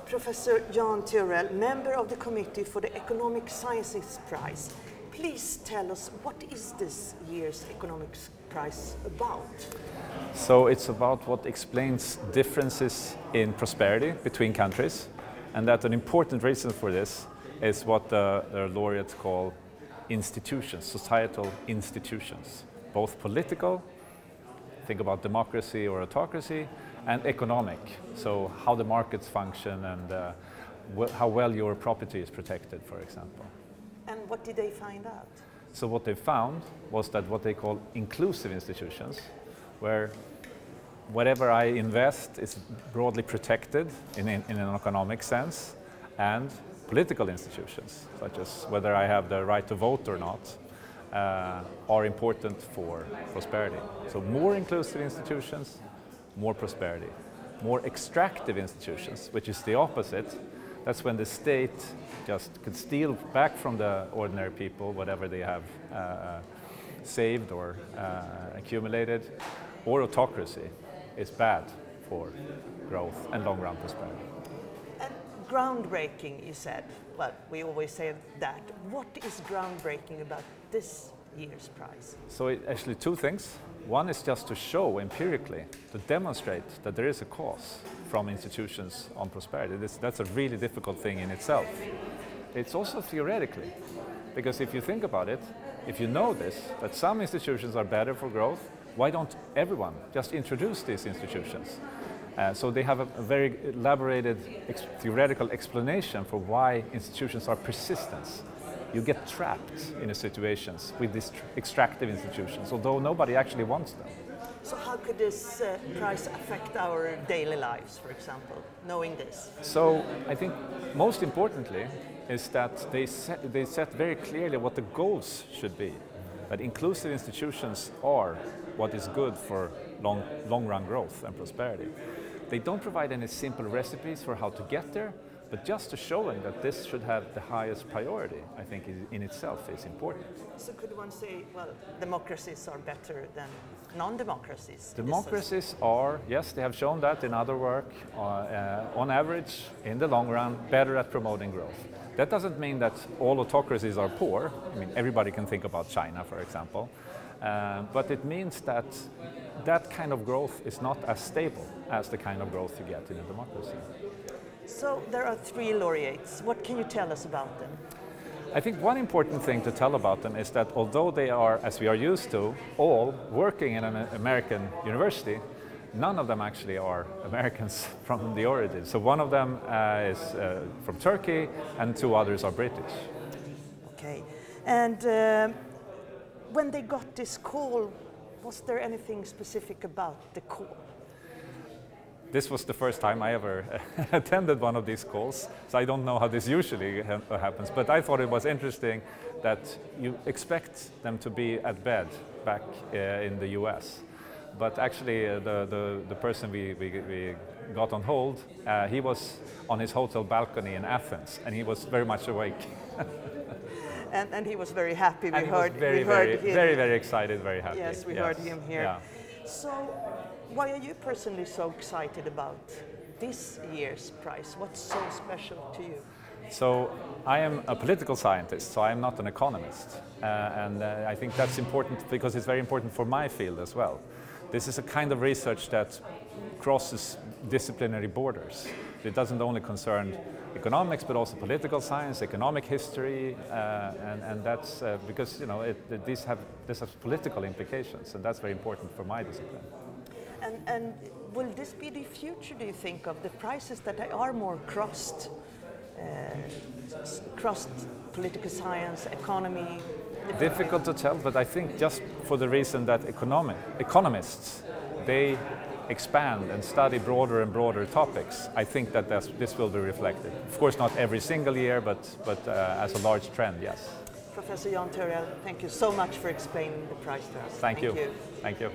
Professor Jan Teorell, member of the Committee for the Economic Sciences Prize. Please tell us, what is this year's Economics Prize about? So it's about what explains differences in prosperity between countries, and that an important reason for this is what the laureates call institutions, societal institutions, both political, think about democracy or autocracy, and economic, so how the markets function and how well your property is protected, for example. And what did they find out? So what they found was that what they call inclusive institutions, where whatever I invest is broadly protected in an economic sense, and political institutions, such as whether I have the right to vote or not, are important for prosperity. So more inclusive institutions, more prosperity. More extractive institutions, which is the opposite, that's when the state just could steal back from the ordinary people whatever they have saved or accumulated, or autocracy is bad for growth and long-run prosperity. And groundbreaking, you said. Well, we always say that. What is groundbreaking about this year's prize? So actually two things. One is just to show empirically, to demonstrate that there is a cause from institutions on prosperity. That's a really difficult thing in itself. It's also theoretically, because if you think about it, if you know this, that some institutions are better for growth, why don't everyone just introduce these institutions? So they have a very elaborated theoretical explanation for why institutions are persistent. You get trapped in situations with these extractive institutions, although nobody actually wants them. So how could this prize affect our daily lives, for example, knowing this? So I think most importantly is that they set very clearly what the goals should be. That inclusive institutions are what is good for long-run growth and prosperity. They don't provide any simple recipes for how to get there, but just to showing that this should have the highest priority, I think in itself is important. So could one say, well, democracies are better than non-democracies? Democracies are, yes, they have shown that in other work, on average, in the long run, better at promoting growth. That doesn't mean that all autocracies are poor. I mean, everybody can think about China, for example. But it means that that kind of growth is not as stable as the kind of growth you get in a democracy. So there are 3 laureates. What can you tell us about them? I think one important thing to tell about them is that although they are, as we are used to, all working in an American university, none of them actually are Americans from the origin. So one of them is from Turkey and 2 others are British. Okay. And when they got this call, was there anything specific about the call? This was the first time I ever attended one of these calls, so I don't know how this usually happens, but I thought it was interesting that you expect them to be at bed back in the US. But actually the person we got on hold, he was on his hotel balcony in Athens, and he was very much awake. And he was very happy. We heard him. Very excited, very happy. Yes, we heard him here. Yeah. So, why are you personally so excited about this year's prize? What's so special to you? So, I am a political scientist, so I am not an economist. And I think that's important because it's very important for my field as well. This is a kind of research that crosses disciplinary borders. It doesn't only concern economics, but also political science, economic history, and that's because this has political implications, and that's very important for my discipline. And will this be the future, do you think, of the prizes that are more crossed political science, economy? Difficult to tell, but I think just for the reason that economists, they expand and study broader and broader topics, I think that this will be reflected. Of course, not every single year, but as a large trend, yes. Professor Jan Teorell, thank you so much for explaining the prize to us. Thank you. Thank you.